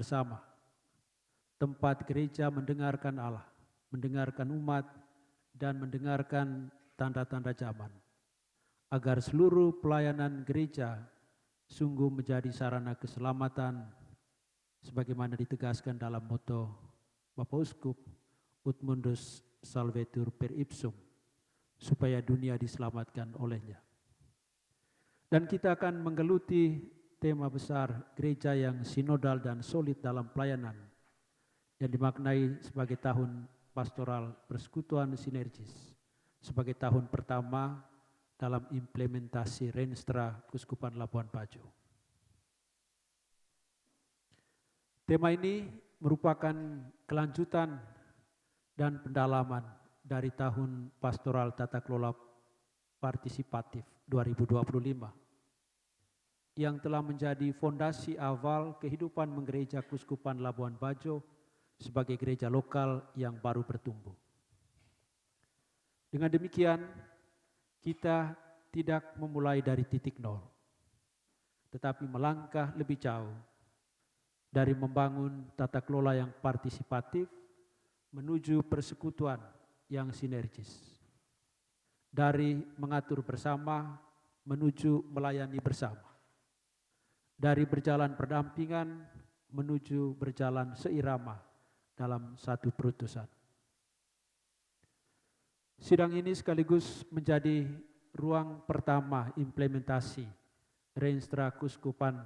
bersama, tempat gereja mendengarkan Allah, mendengarkan umat, dan mendengarkan tanda-tanda zaman, agar seluruh pelayanan gereja sungguh menjadi sarana keselamatan, sebagaimana ditegaskan dalam moto Bapak Uskup, Ut Mundus Salvetur per Ipsum, supaya dunia diselamatkan olehnya. Dan kita akan menggeluti tema besar gereja yang sinodal dan solid dalam pelayanan, yang dimaknai sebagai tahun pastoral persekutuan sinergis, sebagai tahun pertama dalam implementasi Renstra Kuskupan Labuan Bajo. Tema ini merupakan kelanjutan dan pendalaman dari tahun pastoral tata kelola partisipatif 2025 yang telah menjadi fondasi awal kehidupan menggereja Kuskupan Labuan Bajo sebagai gereja lokal yang baru bertumbuh. Dengan demikian, kita tidak memulai dari titik nol, tetapi melangkah lebih jauh dari membangun tata kelola yang partisipatif menuju persekutuan yang sinergis. Dari mengatur bersama menuju melayani bersama. Dari berjalan berdampingan menuju berjalan seirama dalam satu perutusan. Sidang ini sekaligus menjadi ruang pertama implementasi Renstra Kuskupan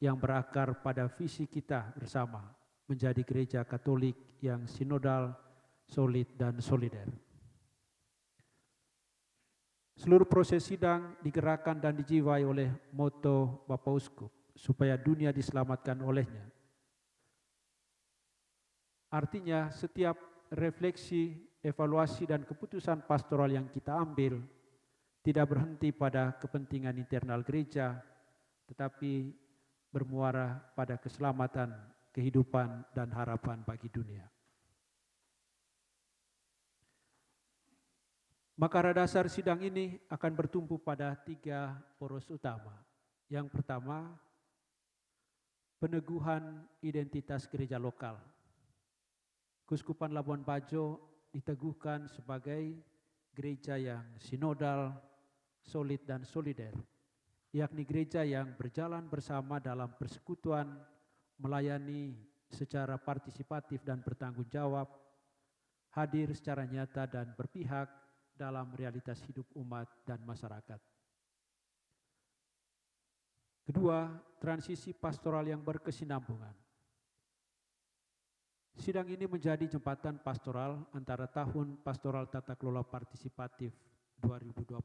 yang berakar pada visi kita bersama menjadi gereja Katolik yang sinodal, solid, dan solider. Seluruh proses sidang digerakkan dan dijiwai oleh moto Bapak Uskup, supaya dunia diselamatkan olehnya. Artinya setiap refleksi, evaluasi, dan keputusan pastoral yang kita ambil tidak berhenti pada kepentingan internal gereja, tetapi bermuara pada keselamatan, kehidupan, dan harapan bagi dunia. Makara dasar sidang ini akan bertumpu pada 3 poros utama. Yang pertama, peneguhan identitas gereja lokal. Kuskupan Labuan Bajo diteguhkan sebagai gereja yang sinodal, solid, dan solider, yakni gereja yang berjalan bersama dalam persekutuan, melayani secara partisipatif dan bertanggung jawab, hadir secara nyata dan berpihak dalam realitas hidup umat dan masyarakat. Kedua, transisi pastoral yang berkesinambungan. Sidang ini menjadi jembatan pastoral antara tahun pastoral tata kelola partisipatif 2025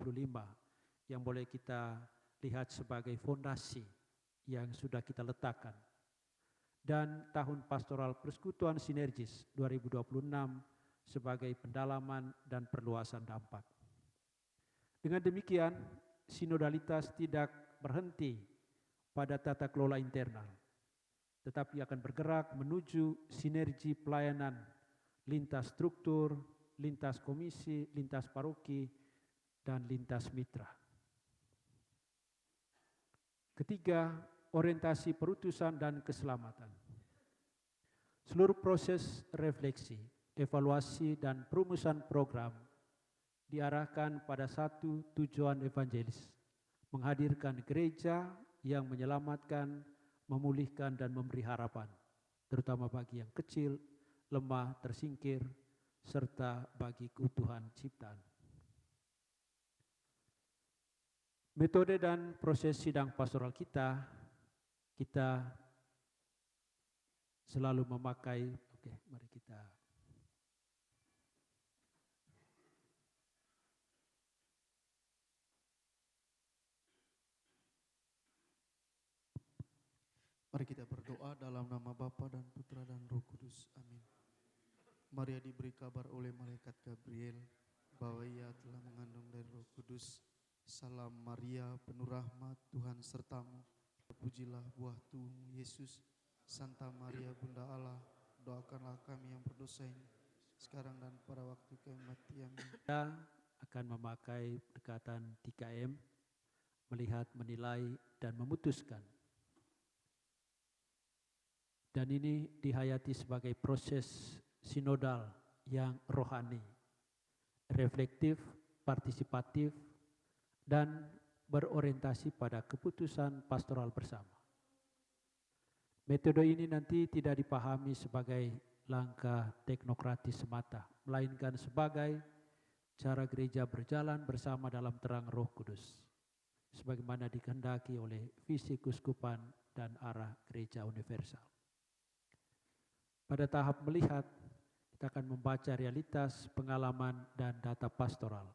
yang boleh kita lihat sebagai fondasi yang sudah kita letakkan, dan tahun pastoral persekutuan sinergis 2026 sebagai pendalaman dan perluasan dampak. Dengan demikian, sinodalitas tidak berhenti pada tata kelola internal, tetapi akan bergerak menuju sinergi pelayanan lintas struktur, lintas komisi, lintas paroki, dan lintas mitra. Ketiga, orientasi perutusan dan keselamatan. Seluruh proses refleksi, evaluasi, dan perumusan program diarahkan pada satu tujuan evangelis, menghadirkan gereja yang menyelamatkan, memulihkan, dan memberi harapan, terutama bagi yang kecil, lemah, tersingkir, serta bagi keutuhan ciptaan. Metode dan proses sidang pastoral kita selalu memakai, mari kita berdoa dalam nama Bapa dan Putra dan Roh Kudus. Amin. Maria diberi kabar oleh malaikat Gabriel bahwa ia telah mengandung dari Roh Kudus. Salam Maria, penuh rahmat, Tuhan sertamu. Terpujilah buah tubuhmu Yesus. Santa Maria Bunda Allah, doakanlah kami yang berdosa ini sekarang dan pada waktu kematian. Kita akan memakai pendekatan 3M, melihat, menilai, dan memutuskan. Dan ini dihayati sebagai proses sinodal yang rohani, reflektif, partisipatif, dan berorientasi pada keputusan pastoral bersama. Metode ini nanti tidak dipahami sebagai langkah teknokratis semata, melainkan sebagai cara gereja berjalan bersama dalam terang Roh Kudus, sebagaimana dikehendaki oleh visi keuskupan dan arah gereja universal. Pada tahap melihat, kita akan membaca realitas, pengalaman, dan data pastoral.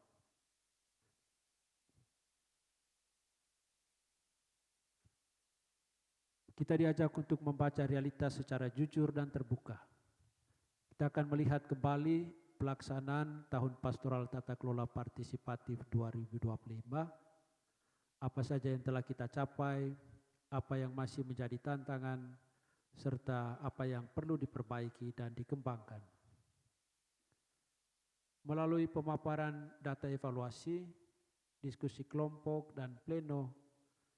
Kita diajak untuk membaca realitas secara jujur dan terbuka. Kita akan melihat kembali pelaksanaan Tahun Pastoral Tata Kelola Partisipatif 2025, apa saja yang telah kita capai, apa yang masih menjadi tantangan, serta apa yang perlu diperbaiki dan dikembangkan. Melalui pemaparan data evaluasi, diskusi kelompok, dan pleno,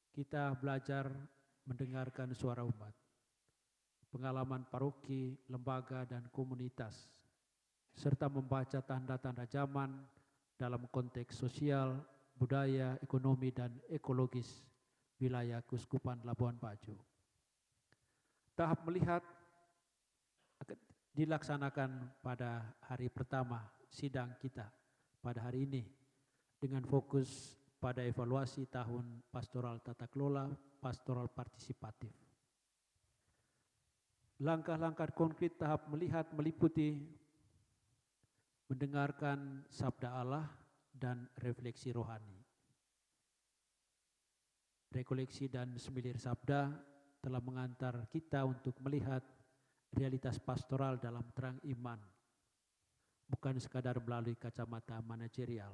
kita belajar mendengarkan suara umat, pengalaman paroki, lembaga, dan komunitas, serta membaca tanda-tanda zaman dalam konteks sosial, budaya, ekonomi, dan ekologis wilayah Keuskupan Labuan Bajo. Tahap melihat dilaksanakan pada hari pertama sidang kita pada hari ini dengan fokus pada evaluasi tahun pastoral tata kelola, pastoral partisipatif. Langkah-langkah konkret tahap melihat meliputi mendengarkan sabda Allah dan refleksi rohani. Rekoleksi dan semilir sabda telah mengantar kita untuk melihat realitas pastoral dalam terang iman, bukan sekadar melalui kacamata manajerial.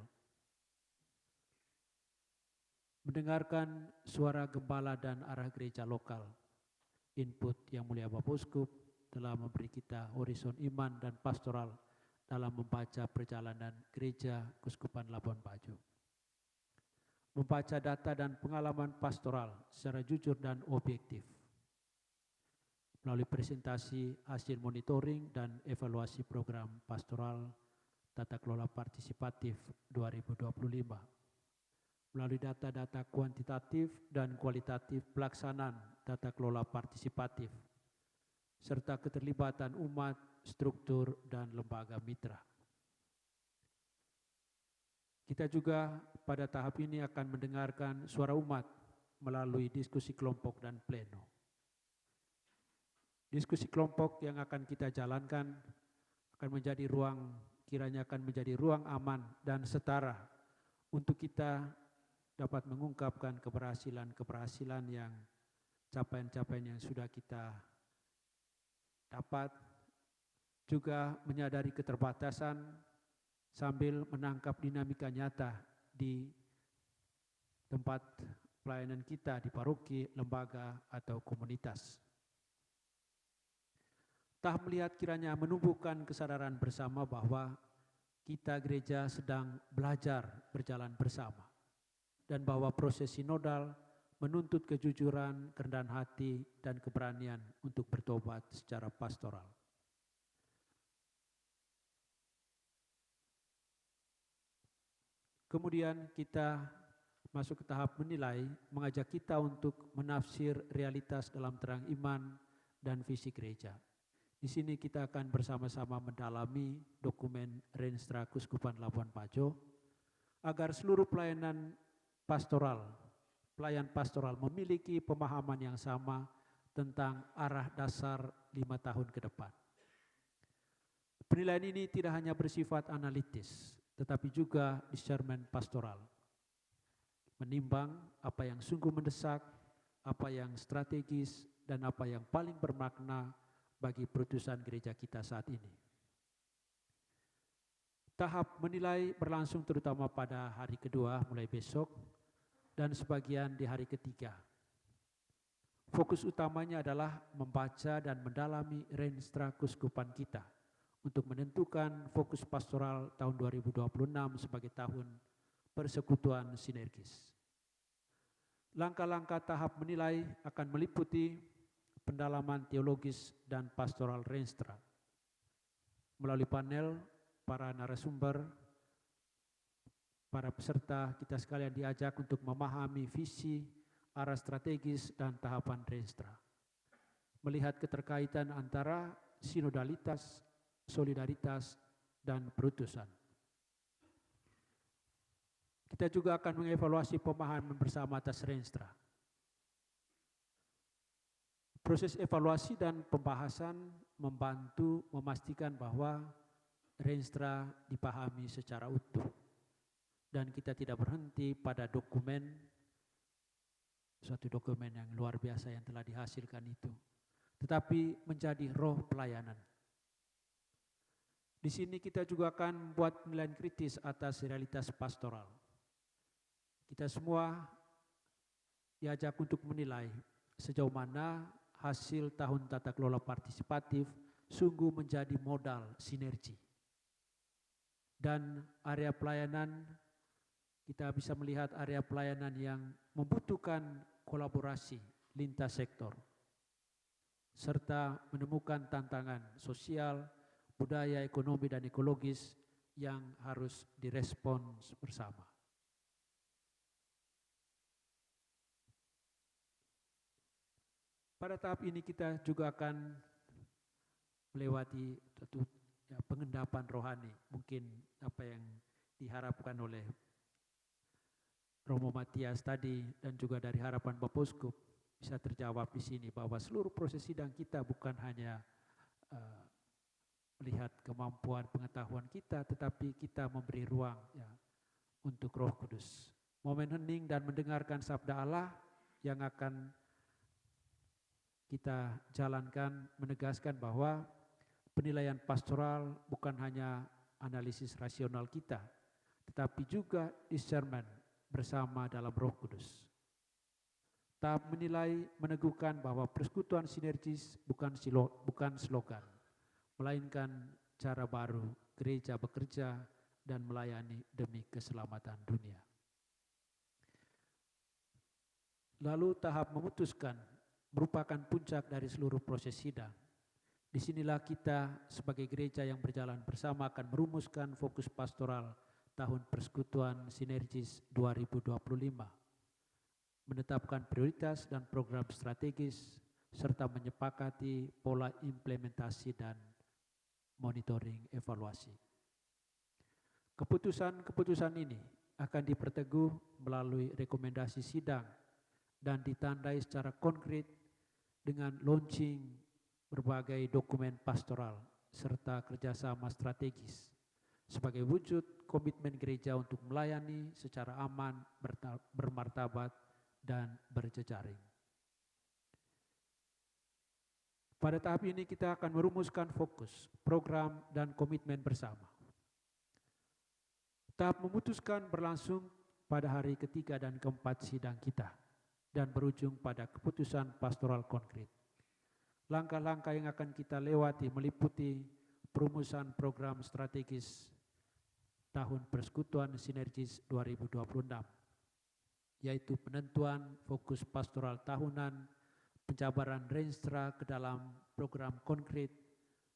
Mendengarkan suara gembala dan arah gereja lokal. Input Yang Mulia Bapak Uskup telah memberi kita horizon iman dan pastoral dalam membaca perjalanan gereja Keuskupan Labuan Bajo. Membaca data dan pengalaman pastoral secara jujur dan objektif. Melalui presentasi hasil monitoring dan evaluasi program pastoral tata kelola partisipatif 2025. Melalui data-data kuantitatif dan kualitatif pelaksanaan tata kelola partisipatif, serta keterlibatan umat, struktur, dan lembaga mitra. Kita juga pada tahap ini akan mendengarkan suara umat melalui diskusi kelompok dan pleno. Diskusi kelompok yang akan kita jalankan akan menjadi kiranya akan menjadi ruang aman dan setara untuk kita dapat mengungkapkan keberhasilan-keberhasilan yang capaian-capaian yang sudah kita dapat, juga menyadari keterbatasan sambil menangkap dinamika nyata di tempat pelayanan kita di paroki, lembaga, atau komunitas. Tahap melihat kiranya menumbuhkan kesadaran bersama bahwa kita gereja sedang belajar berjalan bersama, dan bahwa proses sinodal menuntut kejujuran, kerendahan hati, dan keberanian untuk bertobat secara pastoral. Kemudian kita masuk ke tahap menilai, mengajak kita untuk menafsir realitas dalam terang iman dan visi gereja. Di sini kita akan bersama-sama mendalami dokumen Renstra Keuskupan Labuan Bajo agar seluruh pelayan pastoral memiliki pemahaman yang sama tentang arah dasar 5 tahun ke depan. Penilaian ini tidak hanya bersifat analitis, tetapi juga discernment pastoral. Menimbang apa yang sungguh mendesak, apa yang strategis, dan apa yang paling bermakna bagi perutusan gereja kita saat ini. Tahap menilai berlangsung terutama pada hari kedua mulai besok dan sebagian di hari ketiga. Fokus utamanya adalah membaca dan mendalami Renstra Keuskupan kita untuk menentukan fokus pastoral tahun 2026 sebagai tahun persekutuan sinergis. Langkah-langkah tahap menilai akan meliputi pendalaman teologis dan pastoral Renstra. Melalui panel, para narasumber, para peserta, kita sekalian diajak untuk memahami visi, arah strategis, dan tahapan Renstra. Melihat keterkaitan antara sinodalitas, solidaritas, dan perutusan. Kita juga akan mengevaluasi pemahaman bersama atas Renstra. Proses evaluasi dan pembahasan membantu memastikan bahwa Renstra dipahami secara utuh. Dan kita tidak berhenti pada dokumen, suatu dokumen yang luar biasa yang telah dihasilkan itu, tetapi menjadi roh pelayanan. Di sini kita juga akan buat penilaian kritis atas realitas pastoral. Kita semua diajak untuk menilai sejauh mana hasil tahun tata kelola partisipatif sungguh menjadi modal sinergi. Dan area pelayanan, kita bisa melihat area pelayanan yang membutuhkan kolaborasi lintas sektor, serta menemukan tantangan sosial, budaya, ekonomi, dan ekologis yang harus direspons bersama. Pada tahap ini kita juga akan melewati pengendapan rohani, mungkin apa yang diharapkan oleh Romo Matias tadi dan juga dari harapan Bapak Uskup bisa terjawab di sini, bahwa seluruh proses sidang kita bukan hanya melihat kemampuan pengetahuan kita, tetapi kita memberi ruang untuk Roh Kudus. Momen hening dan mendengarkan sabda Allah yang akan kita jalankan menegaskan bahwa penilaian pastoral bukan hanya analisis rasional kita, tetapi juga discernment bersama dalam Roh Kudus. Tahap menilai meneguhkan bahwa persekutuan sinergis bukan slogan, melainkan cara baru gereja bekerja dan melayani demi keselamatan dunia. Lalu tahap memutuskan merupakan puncak dari seluruh proses sidang. Disinilah kita sebagai gereja yang berjalan bersama akan merumuskan fokus pastoral tahun persekutuan sinergis 2025, menetapkan prioritas dan program strategis, serta menyepakati pola implementasi dan monitoring evaluasi. Keputusan-keputusan ini akan diperteguh melalui rekomendasi sidang dan ditandai secara konkret dengan launching berbagai dokumen pastoral serta kerjasama strategis sebagai wujud komitmen gereja untuk melayani secara aman, bermartabat, dan berjejaring. Pada tahap ini kita akan merumuskan fokus, program, dan komitmen bersama. Tahap memutuskan berlangsung pada hari ketiga dan keempat sidang kita dan berujung pada keputusan pastoral konkret. Langkah-langkah yang akan kita lewati meliputi perumusan program strategis tahun persekutuan sinergis 2026, yaitu penentuan fokus pastoral tahunan, penjabaran Renstra ke dalam program konkret,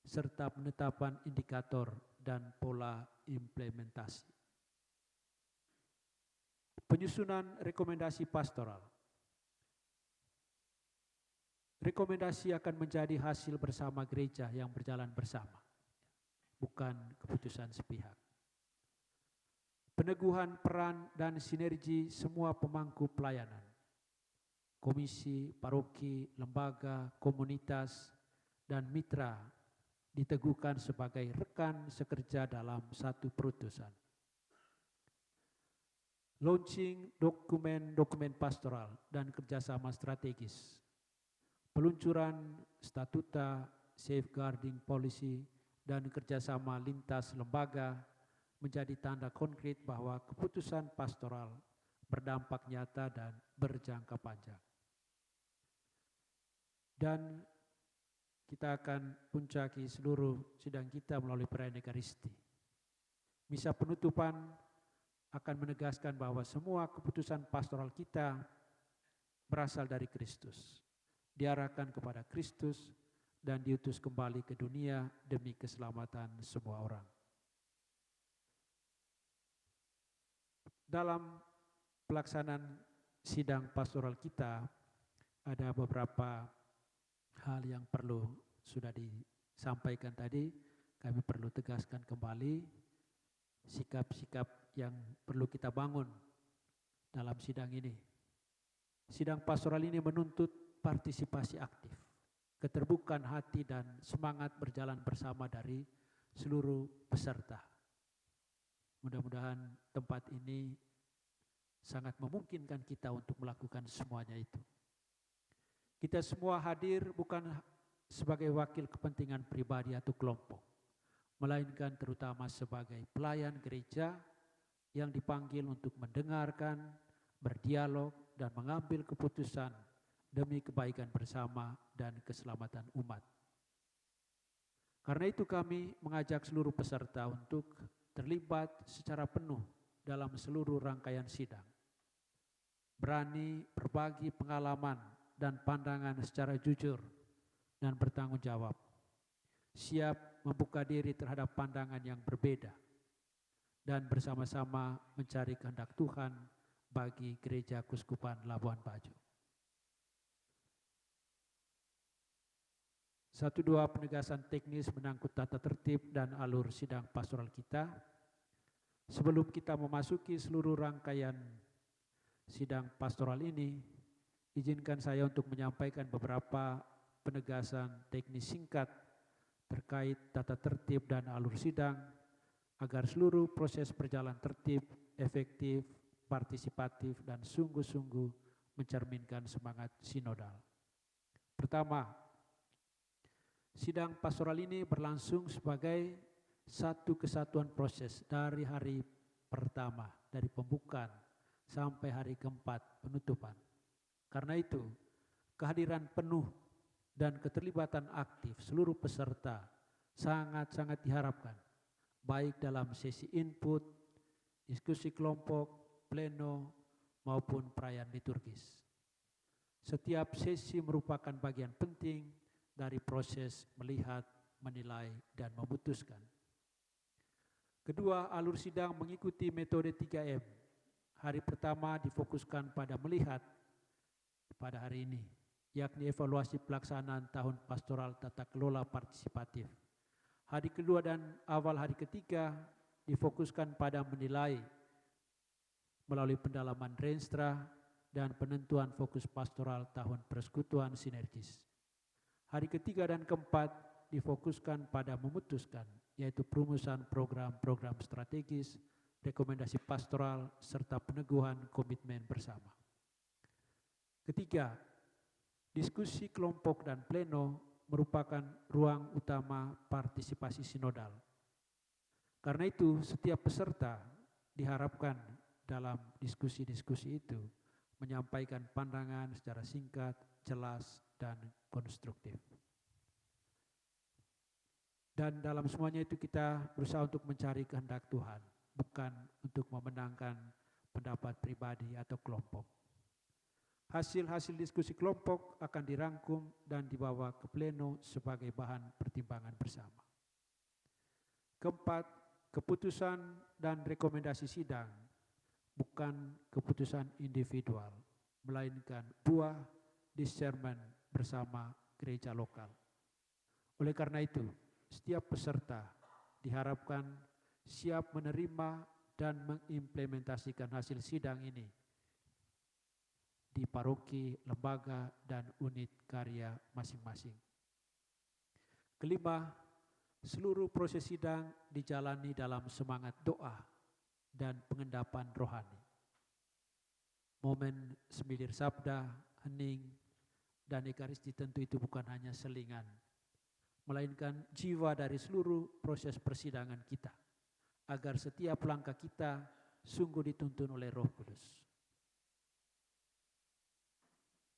serta penetapan indikator dan pola implementasi. Penyusunan rekomendasi pastoral. Rekomendasi akan menjadi hasil bersama gereja yang berjalan bersama, bukan keputusan sepihak. Peneguhan peran dan sinergi semua pemangku pelayanan, komisi, paroki, lembaga, komunitas, dan mitra diteguhkan sebagai rekan sekerja dalam satu perutusan. Launching dokumen pastoral dan kerjasama strategis. Peluncuran statuta, safeguarding policy, dan kerjasama lintas lembaga menjadi tanda konkret bahwa keputusan pastoral berdampak nyata dan berjangka panjang. Dan kita akan puncaki seluruh sidang kita melalui perayaan Ekaristi. Misa penutupan akan menegaskan bahwa semua keputusan pastoral kita berasal dari Kristus diarahkan kepada Kristus, dan diutus kembali ke dunia demi keselamatan semua orang. Dalam pelaksanaan sidang pastoral kita, ada beberapa hal yang perlu sudah disampaikan tadi. Kami perlu tegaskan kembali sikap-sikap yang perlu kita bangun dalam sidang ini. Sidang pastoral ini menuntut partisipasi aktif, keterbukaan hati dan semangat berjalan bersama dari seluruh peserta. Mudah-mudahan tempat ini sangat memungkinkan kita untuk melakukan semuanya itu. Kita semua hadir bukan sebagai wakil kepentingan pribadi atau kelompok, melainkan terutama sebagai pelayan gereja yang dipanggil untuk mendengarkan, berdialog, dan mengambil keputusan demi kebaikan bersama dan keselamatan umat. Karena itu kami mengajak seluruh peserta untuk terlibat secara penuh dalam seluruh rangkaian sidang. Berani berbagi pengalaman dan pandangan secara jujur dan bertanggung jawab. Siap membuka diri terhadap pandangan yang berbeda dan bersama-sama mencari kehendak Tuhan bagi Gereja Keuskupan Labuan Bajo. 1-2 penegasan teknis menyangkut tata tertib dan alur sidang pastoral kita. Sebelum kita memasuki seluruh rangkaian sidang pastoral ini, izinkan saya untuk menyampaikan beberapa penegasan teknis singkat terkait tata tertib dan alur sidang agar seluruh proses berjalan tertib, efektif, partisipatif, dan sungguh-sungguh mencerminkan semangat sinodal. Pertama, sidang pastoral ini berlangsung sebagai satu kesatuan proses dari hari pertama, dari pembukaan sampai hari keempat penutupan. Karena itu, kehadiran penuh dan keterlibatan aktif seluruh peserta sangat-sangat diharapkan, baik dalam sesi input, diskusi kelompok, pleno, maupun perayaan liturgis. Setiap sesi merupakan bagian penting dari proses melihat, menilai, dan memutuskan. Kedua, alur sidang mengikuti metode 3M. Hari pertama difokuskan pada melihat pada hari ini, yakni evaluasi pelaksanaan tahun pastoral tata kelola partisipatif. Hari kedua dan awal hari ketiga difokuskan pada menilai melalui pendalaman Renstra dan penentuan fokus pastoral tahun persekutuan sinergis. Hari ketiga dan keempat difokuskan pada memutuskan, yaitu perumusan program-program strategis, rekomendasi pastoral, serta peneguhan komitmen bersama. Ketiga, diskusi kelompok dan pleno merupakan ruang utama partisipasi sinodal. Karena itu, setiap peserta diharapkan dalam diskusi-diskusi itu menyampaikan pandangan secara singkat, jelas, dan konstruktif. Dan dalam semuanya itu kita berusaha untuk mencari kehendak Tuhan, bukan untuk memenangkan pendapat pribadi atau kelompok. Hasil-hasil diskusi kelompok akan dirangkum dan dibawa ke pleno sebagai bahan pertimbangan bersama. Keempat, keputusan dan rekomendasi sidang bukan keputusan individual, melainkan buah discernment bersama gereja lokal. Oleh karena itu, setiap peserta diharapkan siap menerima dan mengimplementasikan hasil sidang ini di paroki, lembaga, dan unit karya masing-masing. Kelima, seluruh proses sidang dijalani dalam semangat doa dan pengendapan rohani. Momen semilir sabda, hening, dan ekaristi tentu itu bukan hanya selingan, melainkan jiwa dari seluruh proses persidangan kita, agar setiap langkah kita sungguh dituntun oleh Roh Kudus.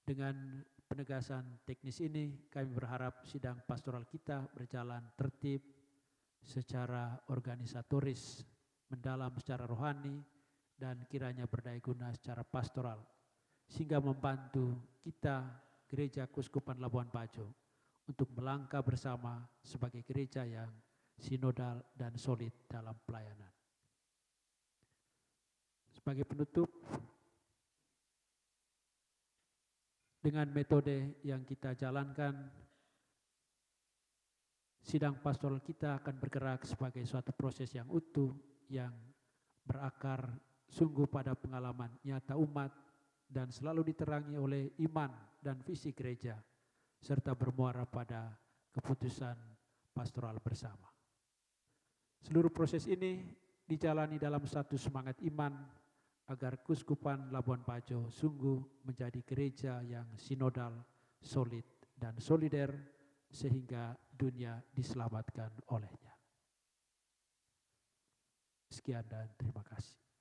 Dengan penegasan teknis ini, kami berharap sidang pastoral kita berjalan tertib secara organisatoris, mendalam secara rohani, dan kiranya berdaya guna secara pastoral, sehingga membantu kita, Gereja Keuskupan Labuan Bajo untuk melangkah bersama sebagai gereja yang sinodal dan solid dalam pelayanan. Sebagai penutup, dengan metode yang kita jalankan, sidang pastoral kita akan bergerak sebagai suatu proses yang utuh, yang berakar sungguh pada pengalaman nyata umat dan selalu diterangi oleh iman dan visi gereja, serta bermuara pada keputusan pastoral bersama. Seluruh proses ini dijalani dalam satu semangat iman agar Keuskupan Labuan Bajo sungguh menjadi gereja yang sinodal, solid, dan solider sehingga dunia diselamatkan olehnya. Sekian dan terima kasih.